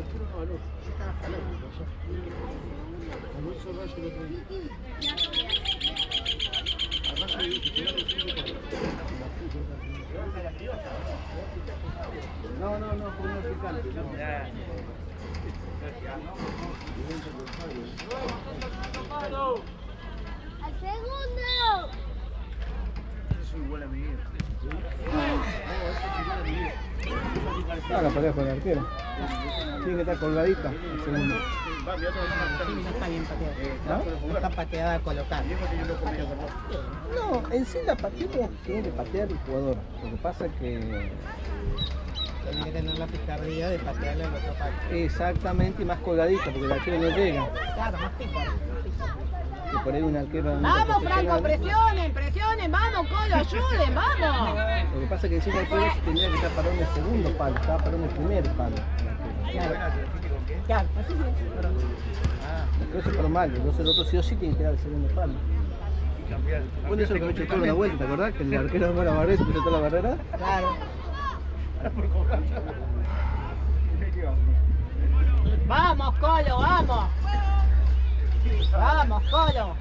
arquero no valor. Yo estaba jalando. Como hizo Rayo el otro día. A Rayo le dije, tirale el 5 por no, por un picante, ¡Al segundo! Eso es igual a mi vida. Ah, la pelea con el arquero. Tiene que estar colgadita el segundo. Sí, no está bien pateada. No está pateada a colocar. No, en sí la patea tiene que patear el jugador. Lo que pasa es que... Tiene que tener la picardía de patearle al otro palo. Exactamente, y más colgadita, porque el arquero no llega. Claro, más pícaro. Y por ahí un arquero... Vamos, Franco, presionen, presionen, vamos, Colo, ayuden, vamos. Lo que pasa es que encima el arquero tenía que estar parado en el segundo palo, estaba parado en el primer palo. Claro, así sí. El arquero se paró mal, entonces el otro sí o sí tiene que dar el segundo palo. Bueno, eso es lo que me echó todo una vuelta, ¿te acordás? Que el arquero de la barrera se puso toda la barrera. Claro. Vamos, Colo, vamos. Vamos, Colo.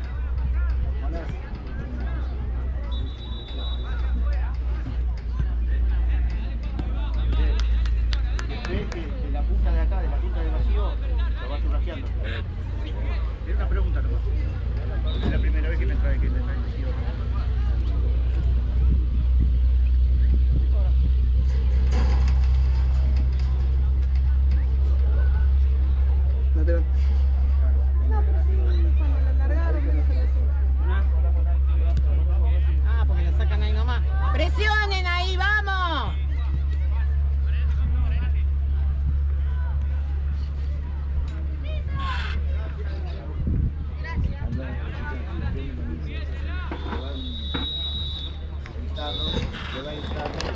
De la punta de acá, de la punta de vacío, lo vas churrasqueando. Tiene una pregunta nomás. Es la primera vez que me trae vacío.